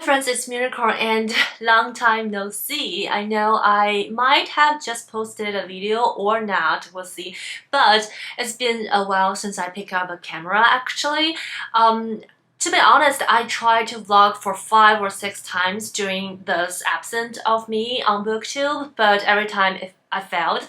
friends, it's Miracle and long time no see. I know I might have just posted a video or not, we'll see. But it's been a while since I picked up a camera actually. To be honest, I tried to vlog for 5 or 6 times during this absence of me on BookTube, but every time I failed,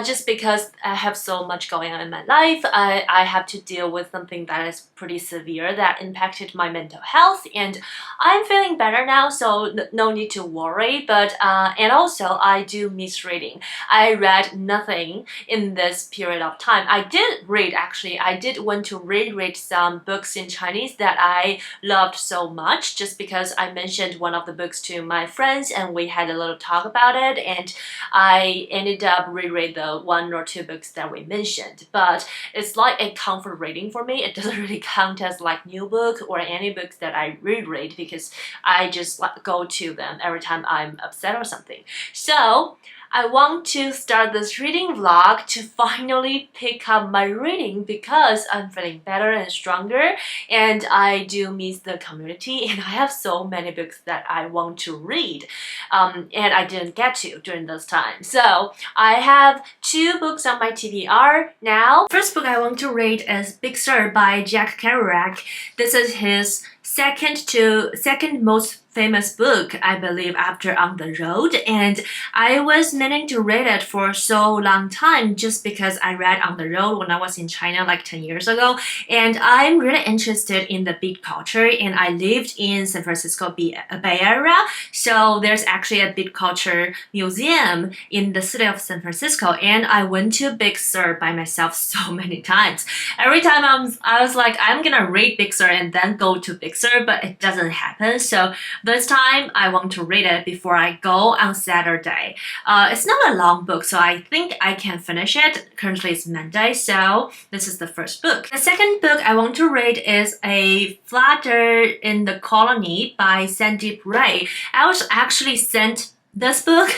just because I have so much going on in my life. I have to deal with something that is pretty severe that impacted my mental health, and I'm feeling better now, so no need to worry. But and also I do miss reading. I read nothing in this period of time. I did read actually. I did want to reread some books in Chinese that I loved so much, just because I mentioned one of the books to my friends and we had a little talk about it, and I ended up reread the 1 or 2 books that we mentioned. But it's like a comfort reading for me. It doesn't really count as like new book or any books that I reread because I just like go to them every time I'm upset or something. So I want to start this reading vlog to finally pick up my reading because I'm feeling better and stronger, and I do miss the community, and I have so many books that I want to read and I didn't get to during this time. So I have 2 books on my TBR now. First book I want to read is Big Sur by Jack Kerouac. This is his second most famous book, I believe, after On the Road, and I was meaning to read it for so long time just because I read On the Road when I was in China like 10 years ago, and I'm really interested in the beat culture, and I lived in San Francisco Bay Area, so there's actually a beat culture museum in the city of San Francisco, and I went to Big Sur by myself so many times. Every time I was like, I'm gonna read Big Sur and then go to Big Sur, but it doesn't happen. So this time I want to read it before I go on Saturday. It's not a long book, so I think I can finish it. Currently it's Monday, so this is the first book. The second book I want to read is A Flutter in the Colony by Sandeep Ray. I was actually sent this book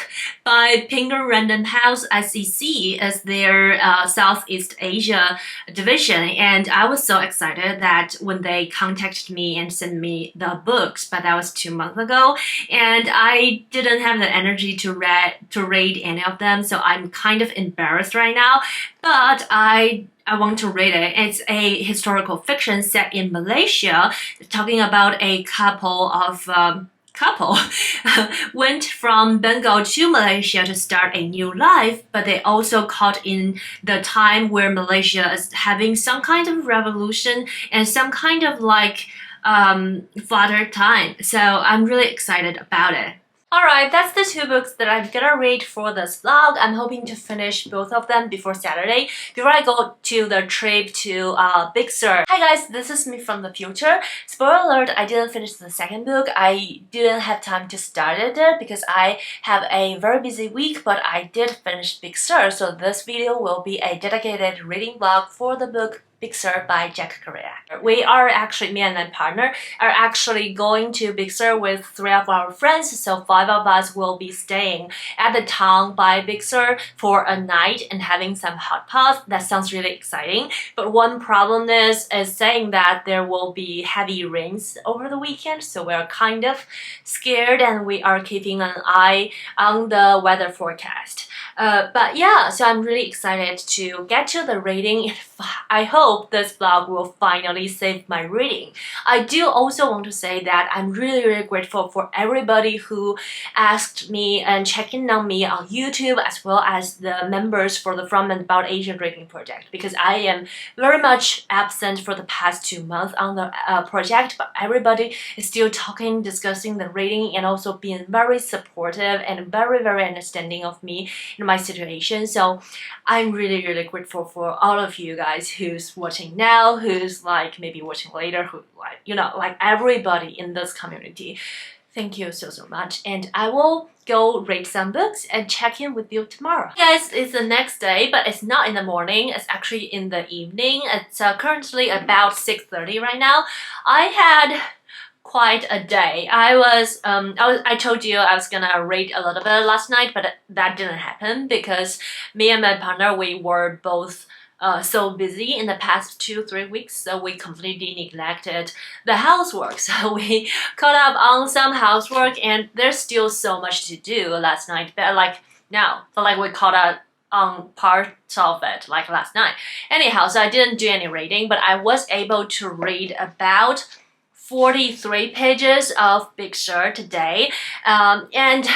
by Penguin Random House SEC as their Southeast Asia division, and I was so excited that when they contacted me and sent me the books, but that was 2 months ago, and I didn't have the energy to read any of them, so I'm kind of embarrassed right now, but I want to read it. It's a historical fiction set in Malaysia, talking about a couple went from Bengal to Malaysia to start a new life, but they also caught in the time where Malaysia is having some kind of revolution and some kind of like flutter time. So I'm really excited about it. Alright, that's the 2 books that I'm gonna read for this vlog. I'm hoping to finish both of them before Saturday, before I go to the trip to Big Sur. Hi guys, this is me from the future. Spoiler alert, I didn't finish the second book. I didn't have time to start it because I have a very busy week, but I did finish Big Sur, so this video will be a dedicated reading vlog for the book Big Sur by Jack Kerouac. We are actually, me and my partner, are actually going to Big Sur with 3 of our friends, so 5 of us will be staying at the town by Big Sur for a night and having some hot pots. That sounds really exciting, but one problem is saying that there will be heavy rains over the weekend, so we're kind of scared and we are keeping an eye on the weather forecast. But yeah, so I'm really excited to get to the reading. I hope this vlog will finally save my reading. I do also want to say that I'm really grateful for everybody who asked me and checked in on me on YouTube, as well as the members for the From and About Asian Reading Project, because I am very much absent for the past 2 months on the project, but everybody is still talking, discussing the reading, and also being very supportive and very understanding of me in my situation. So I'm really grateful for all of you guys who's watching now, who's like maybe watching later, who like, you know, like everybody in this community. Thank you so much, and I will go read some books and check in with you tomorrow. Yes, it's the next day, but it's not in the morning, it's actually in the evening. It's currently about 6:30 right now. I had quite a day. I told you I was gonna read a little bit last night, but that didn't happen because me and my partner, we were both so busy in the past 2-3 weeks, so we completely neglected the housework. So we caught up on some housework, and there's still so much to do last night. But like now, but like we caught up on parts of it like last night. Anyhow, so I didn't do any reading, but I was able to read about 43 pages of Big Sur today, and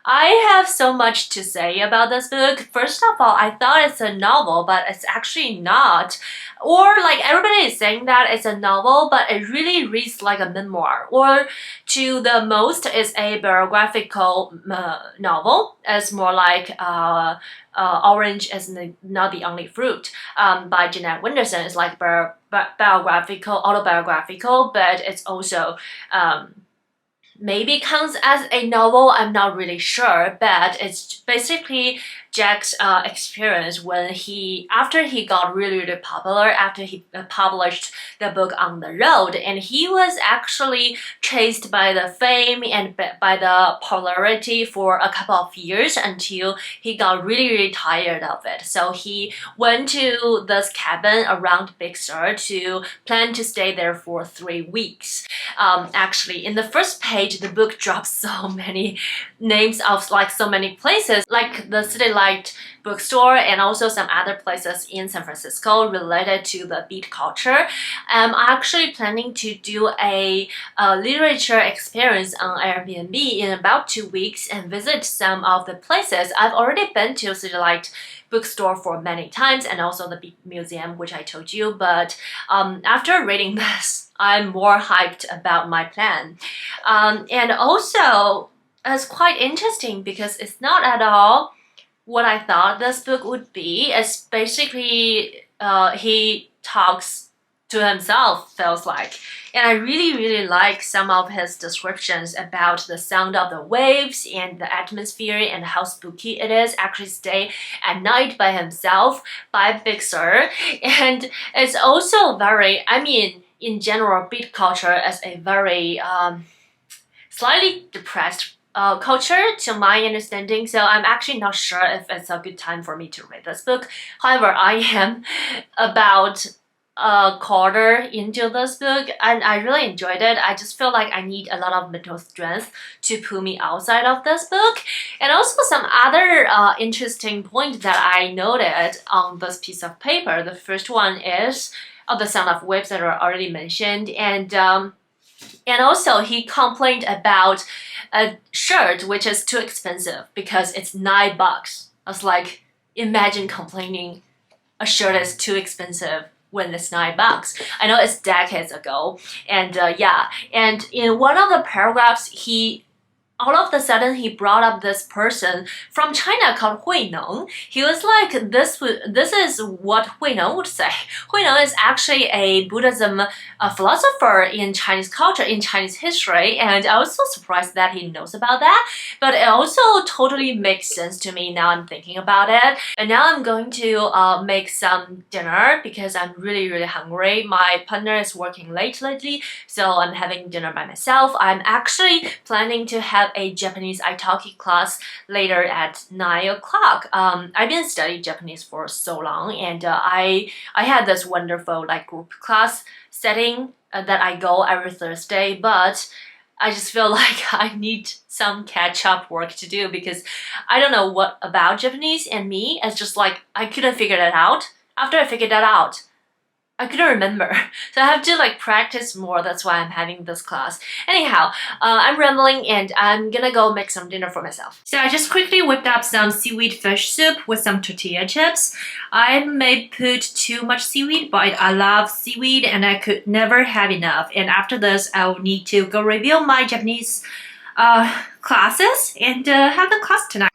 I have so much to say about this book. First of all, I thought it's a novel, but it's actually not. Or like everybody is saying that it's a novel, but it really reads like a memoir. Or to the most, it's a biographical novel. It's more like Orange is Not the Only Fruit by Jeanette Winterson. It's like biographical, autobiographical, but it's also maybe counts as a novel, I'm not really sure, but it's basically Jack's experience when after he got really popular, after he published the book On the Road, and he was actually chased by the fame and by the popularity for a couple of years until he got really tired of it. So he went to this cabin around Big Sur to plan to stay there for 3 weeks. Actually, in the first page, the book drops so many names of like so many places, like the City Light bookstore and also some other places in San Francisco related to the beat culture. I'm actually planning to do a literature experience on Airbnb in about 2 weeks and visit some of the places. I've already been to City Light bookstore for many times and also the Beat Museum, which I told you, but after reading this, I'm more hyped about my plan. And also, it's quite interesting because it's not at all what I thought this book would be. It's basically he talks to himself, feels like. And I really like some of his descriptions about the sound of the waves and the atmosphere and how spooky it is actually stay at night by himself by Big Sur. And it's also very, I mean, in general, beat culture is a very slightly depressed culture to my understanding, so I'm actually not sure if it's a good time for me to read this book. However, I am about a quarter into this book and I really enjoyed it. I just feel like I need a lot of mental strength to pull me outside of this book. And also some other interesting points that I noted on this piece of paper. The first one is the sound of waves that are already mentioned, and also he complained about a shirt which is too expensive because it's $9. I was like, imagine complaining a shirt is too expensive when it's $9. I know it's decades ago, and yeah, and in one of the paragraphs all of a sudden he brought up this person from China called Hui Neng. He was like, this is what Hui Neng would say. Hui Neng is actually a Buddhism philosopher in Chinese culture, in Chinese history, and I was so surprised that he knows about that. But it also totally makes sense to me now I'm thinking about it. And now I'm going to make some dinner because I'm really hungry. My partner is working late lately, so I'm having dinner by myself. I'm actually planning to have a Japanese italki class later at 9 o'clock. I've been studying Japanese for so long, and I had this wonderful like group class setting that I go every Thursday, but I just feel like I need some catch-up work to do because I don't know what about Japanese and me. It's just like I couldn't figure that out. After I figured that out, I couldn't remember. So I have to like practice more. That's why I'm having this class. Anyhow, I'm rambling and I'm gonna go make some dinner for myself. So I just quickly whipped up some seaweed fish soup with some tortilla chips. I may put too much seaweed, but I love seaweed and I could never have enough. And after this, I will need to go review my Japanese classes and have the class tonight.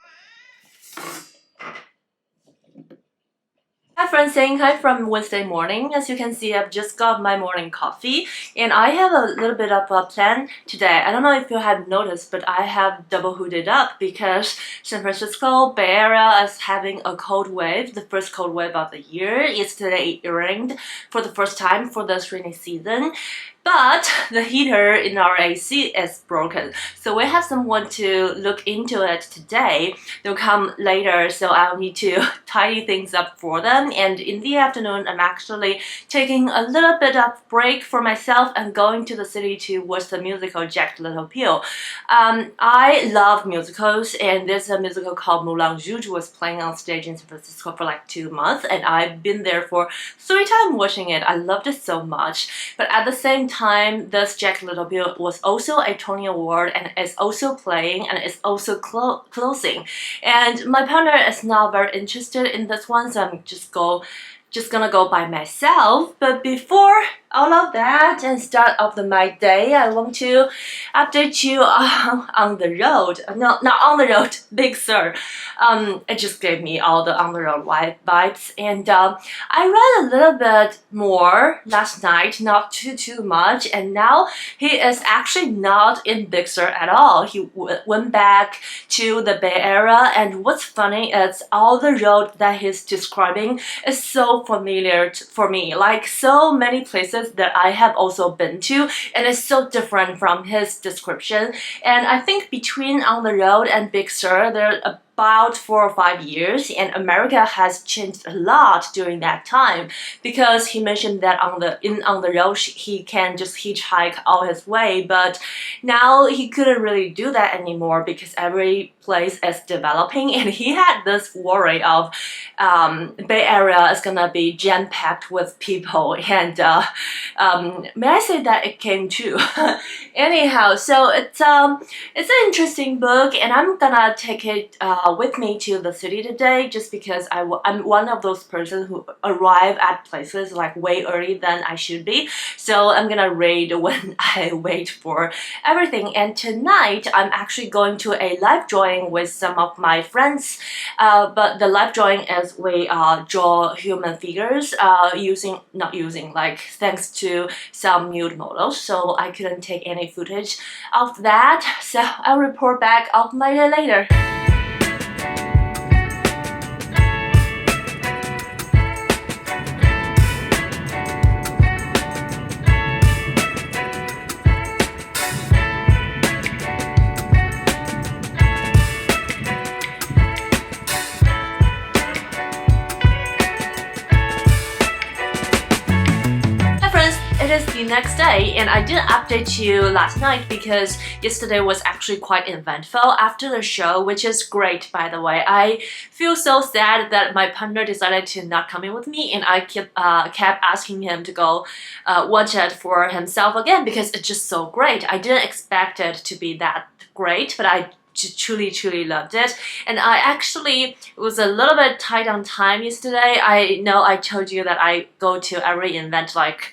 Hi friends, saying hi from Wednesday morning. As you can see, I've just got my morning coffee and I have a little bit of a plan today. I don't know if you have noticed, but I have double hooded up because San Francisco Bay Area is having a cold wave, the first cold wave of the year. Yesterday it rained for the first time for this rainy season. But the heater in our AC is broken, so we have someone to look into it today. They'll come later, so I'll need to tidy things up for them. And in the afternoon, I'm actually taking a little bit of break for myself and going to the city to watch the musical Jagged Little Pill. I love musicals, and there's a musical called Moulin Rouge was playing on stage in San Francisco for like 2 months, and I've been there for 3 times watching it. I loved it so much. But at the same time, this Jagged Little Pill was also a Tony Award, and it's also playing, and it's also closing. And my partner is not very interested in this one, so I'm just gonna go by myself. But before all of that and start off my day, I want to update you on the road. No, not on the road, Big Sur. It just gave me all the on the road vibes. And I read a little bit more last night, not too much. And now he is actually not in Big Sur at all. He went back to the Bay Area. And what's funny is all the road that he's describing is so familiar for me. Like so many places that I have also been to, and it's so different from his description. And I think between On the Road and Big Sur, there are about 4 or 5 years, and America has changed a lot during that time, because he mentioned that on the road he can just hitchhike all his way, but now he couldn't really do that anymore because every place is developing, and he had this worry of Bay Area is gonna be jam-packed with people, and may I say that it came true. Anyhow, so it's an interesting book, and I'm gonna take it with me to the city today, just because I'm one of those persons who arrive at places like way early than I should be. So I'm gonna read when I wait for everything. And tonight I'm actually going to a live drawing with some of my friends. But the live drawing is we draw human figures thanks to some nude models. So I couldn't take any footage of that. So I'll report back of my day later. It is the next day, and I didn't update you last night because yesterday was actually quite eventful after the show, which is great, by the way. I feel so sad that my partner decided to not come in with me, and I kept asking him to go watch it for himself again because it's just so great. I didn't expect it to be that great, but I truly loved it. And I actually was a little bit tight on time yesterday. I know I told you that I go to every event like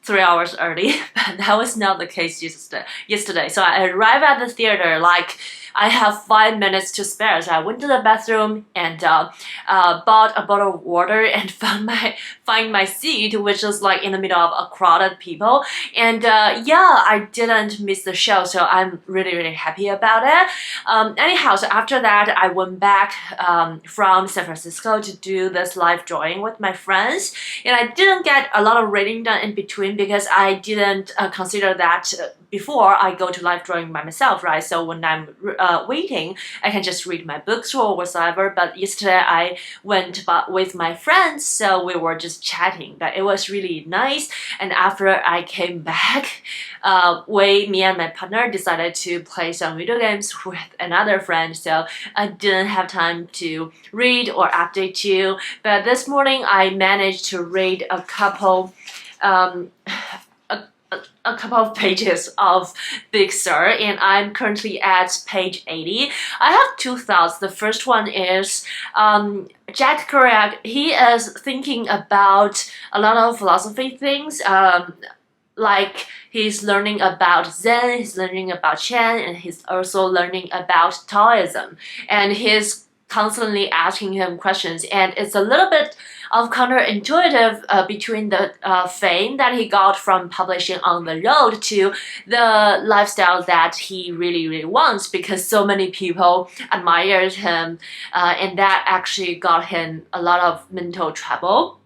3 hours early, but that was not the case yesterday. So I arrived at the theater like I have 5 minutes to spare. So I went to the bathroom and bought a bottle of water and find my seat, which was like in the middle of a crowded people. And yeah, I didn't miss the show, so I'm really happy about it. Anyhow, so after that, I went back from San Francisco to do this live drawing with my friends, and I didn't get a lot of reading done in between because I didn't consider that before I go to live drawing by myself, right? So when I'm waiting, I can just read my books or whatsoever. But yesterday I went with my friends, so we were just chatting. But it was really nice. And after I came back, me and my partner decided to play some video games with another friend. So I didn't have time to read or update you. But this morning I managed to read a couple of pages of Big Sur, and I'm currently at page 80. I have 2 thoughts. The first one is Jack Kerouac. He is thinking about a lot of philosophy things, like he's learning about Zen, he's learning about Chen, and he's also learning about Taoism, and he's constantly asking him questions, and it's a little bit of counterintuitive between the fame that he got from publishing On the Road to the lifestyle that he really wants, because so many people admired him, and that actually got him a lot of mental trouble.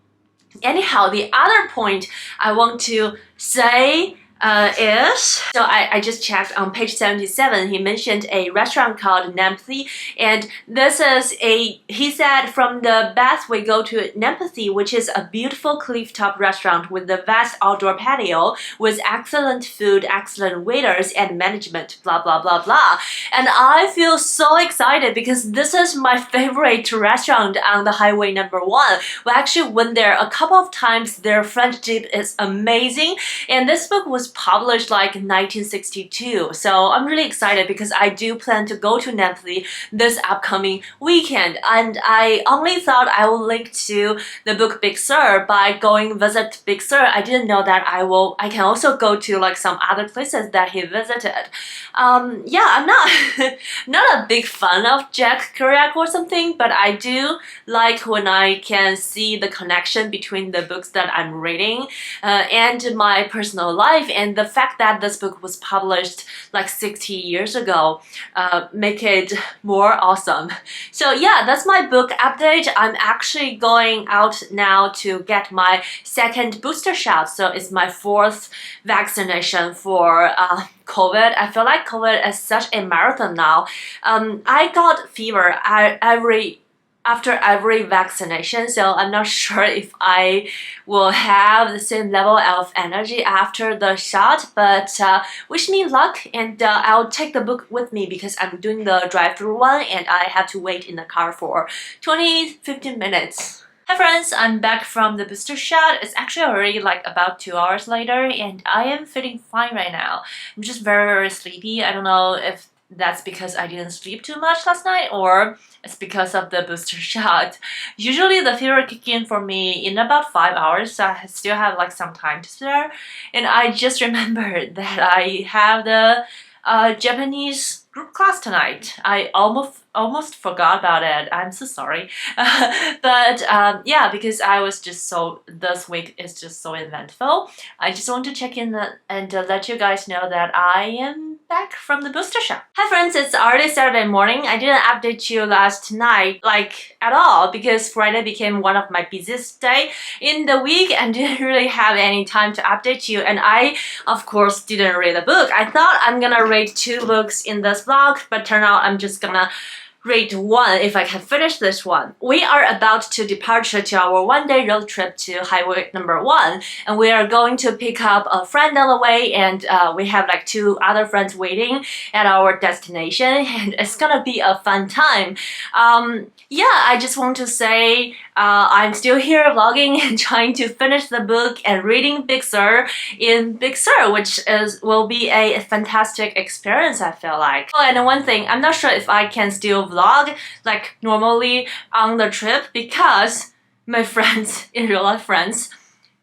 Anyhow, the other point I want to say is, so I just checked on page 77, he mentioned a restaurant called Nempathy, and this is he said, from the Bath we go to Nempathy, which is a beautiful cliff-top restaurant with a vast outdoor patio with excellent food, excellent waiters, and management, blah blah blah blah. And I feel so excited because this is my favorite restaurant on the highway number 1. We actually went there a couple of times. Their French dip is amazing, and this book was published like in 1962, so I'm really excited because I do plan to go to Nempathy this upcoming weekend, and I only thought I will link to the book Big Sur by going visit Big Sur. I didn't know that I can also go to like some other places that he visited. Yeah, I'm not not a big fan of Jack Kerouac or something, but I do like when I can see the connection between the books that I'm reading and my personal life, and the fact that this book was published like 60 years ago make it more awesome. So yeah, that's my book update. I'm actually going out now to get my second booster shot, so it's my 4th vaccination for COVID. I feel like COVID is such a marathon now. I got fever after every vaccination, so I'm not sure if I will have the same level of energy after the shot, but wish me luck, and I'll take the book with me because I'm doing the drive-through one and I have to wait in the car for 15 minutes. Hi friends, I'm back from the booster shot. It's actually already like about 2 hours later and I am feeling fine right now. I'm just very sleepy. I don't know if that's because I didn't sleep too much last night or it's because of the booster shot. Usually the fever kicks in for me in about 5 hours, so I still have like some time to spare. And I just remembered that I have the Japanese group class tonight. I almost forgot about it. I'm so sorry. But yeah, because I was just this week is just so eventful. I just want to check in and let you guys know that I am back from the booster shot. Hi friends, it's already Saturday morning. I didn't update you last night like at all because Friday became one of my busiest day in the week and didn't really have any time to update you, and I of course didn't read the book. I thought I'm gonna read 2 books in this vlog, but turned out I'm just gonna read 1 if I can finish this one. We are about to depart to our 1-day road trip to highway number 1, and we are going to pick up a friend on the way, and we have like 2 other friends waiting at our destination, and it's gonna be a fun time. Yeah, I just want to say I'm still here vlogging and trying to finish the book and reading Big Sur in Big Sur, which will be a fantastic experience, I feel like. Oh, and one thing, I'm not sure if I can still vlog like normally on the trip because my friends, in real life friends,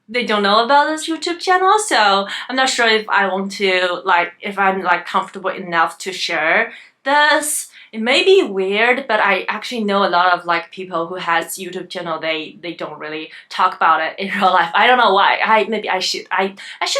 they don't know about this YouTube channel, so I'm not sure if I want to if I'm comfortable enough to share this. It may be weird, but I actually know a lot of people who has YouTube channel. They don't really talk about it in real life. I don't know why. Maybe I should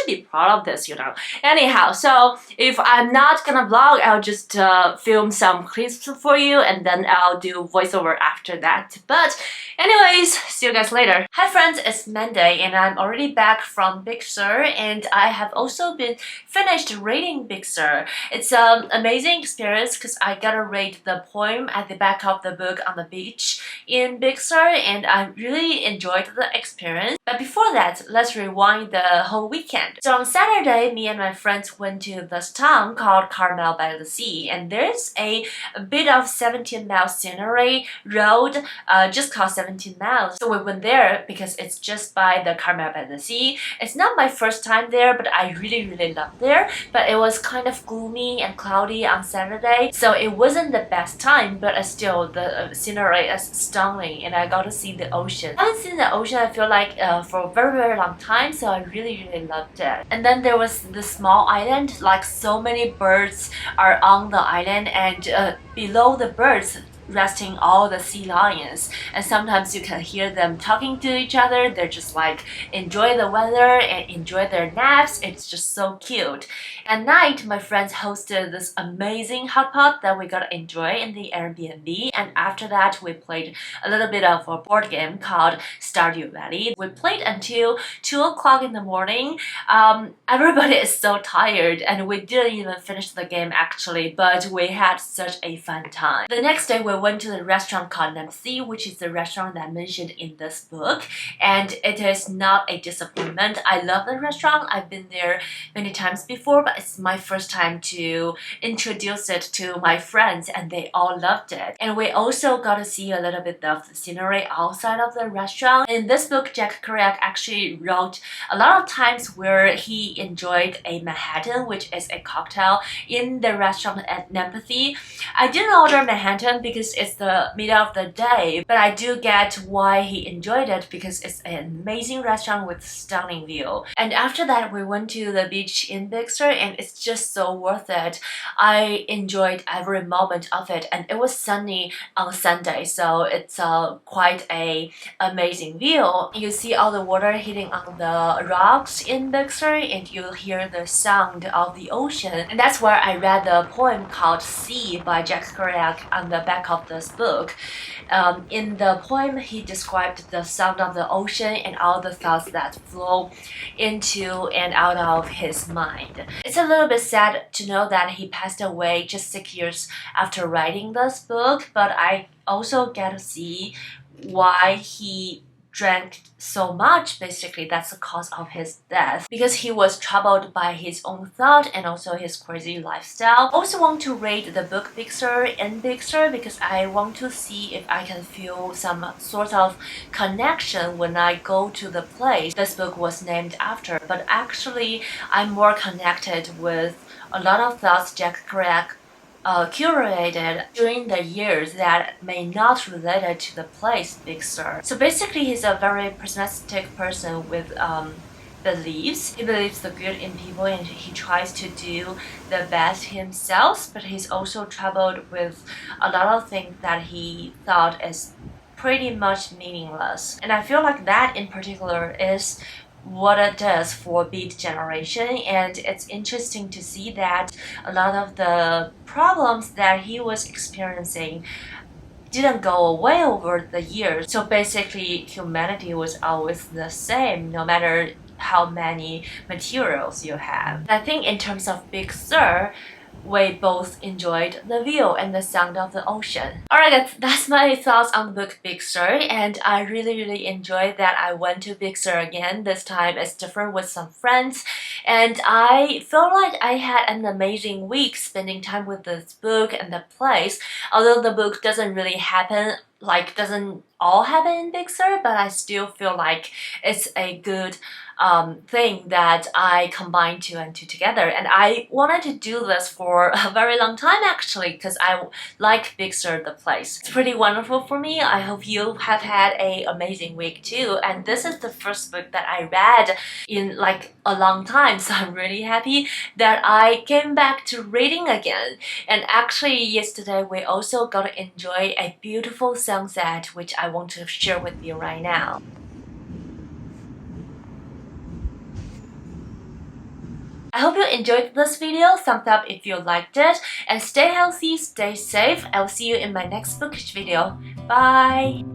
be proud of this, you know. Anyhow, so if I'm not gonna vlog, I'll just film some clips for you and then I'll do voiceover after that. But anyways, see you guys later. Hi friends, it's Monday and I'm already back from Big Sur, and I have also been finished reading Big Sur. It's an amazing experience because I got to read the poem at the back of the book on the beach in Big Sur, and I really enjoyed the experience. But before that, let's rewind the whole weekend. So on Saturday, me and my friends went to this town called Carmel by the Sea, and there's a bit of 17-mile scenery road just called 17 miles. So we went there because it's just by the Carmel by the Sea. It's not my first time there, but I really loved there. But it was kind of gloomy and cloudy on Saturday, so it wasn't the best time, but still the scenery is stunning and I got to see the ocean. I haven't seen the ocean, I feel like, for a very long time, so I really loved it. And then there was this small island, like so many birds are on the island, and below the birds resting all the sea lions, and sometimes you can hear them talking to each other. They're just like enjoy the weather and enjoy their naps. It's just so cute. At night, my friends hosted this amazing hot pot that we got to enjoy in the Airbnb, and after that we played a little bit of a board game called Stardew Valley. We played until 2 o'clock in the morning. Everybody is so tired and we didn't even finish the game actually, but we had such a fun time. The next day we went to the restaurant called Nancy, which is the restaurant that I mentioned in this book, and it is not a disappointment. I love the restaurant. I've been there many times before, but it's my first time to introduce it to my friends and they all loved it. And we also got to see a little bit of the scenery outside of the restaurant. In this book, Jack Kerouac actually wrote a lot of times where he enjoyed a Manhattan, which is a cocktail, in the restaurant at Empathy. I didn't order Manhattan because it's the middle of the day, but I do get why he enjoyed it because it's an amazing restaurant with stunning view. And after that, we went to the beach in Big Sur, and it's just so worth it. I enjoyed every moment of it, and it was sunny on Sunday, so it's quite a amazing view. You see all the water hitting on the rocks in Big Sur, and you hear the sound of the ocean. And that's where I read the poem called Sea by Jack Kerouac on the back of this book. In the poem, he described the sound of the ocean and all the thoughts that flow into and out of his mind. It's a little bit sad to know that he passed away just 6 years after writing this book, but I also get to see why he drank so much. Basically, that's the cause of his death, because he was troubled by his own thought and also his crazy lifestyle. I also want to read the book Big Sur in Big Sur because I want to see if I can feel some sort of connection when I go to the place this book was named after. But actually, I'm more connected with a lot of thoughts Jack Kerouac curated during the years that may not related to the place Big Sur. So basically, he's a very pessimistic person with beliefs. He believes the good in people and he tries to do the best himself, but he's also troubled with a lot of things that he thought is pretty much meaningless. And I feel like that in particular is what it does for Beat Generation, and it's interesting to see that a lot of the problems that he was experiencing didn't go away over the years. So basically, humanity was always the same, no matter how many materials you have. I think in terms of Big Sur, we both enjoyed the view and the sound of the ocean. Alright guys, that's my thoughts on the book Big Sur, and I really enjoyed that I went to Big Sur again. This time it's different with some friends, and I feel like I had an amazing week spending time with this book and the place. Although the book doesn't really happen, doesn't all happen in Big Sur, but I still feel like it's a good thing that I combined two and two together. And I wanted to do this for a very long time actually, because I like Big Sur the place. It's pretty wonderful for me. I hope you have had an amazing week too. And this is the first book that I read in a long time, so I'm really happy that I came back to reading again. And actually yesterday we also got to enjoy a beautiful sunset, which I want to share with you right now. I hope you enjoyed this video. Thumbs up if you liked it, and stay healthy, stay safe. I'll see you in my next bookish video. Bye!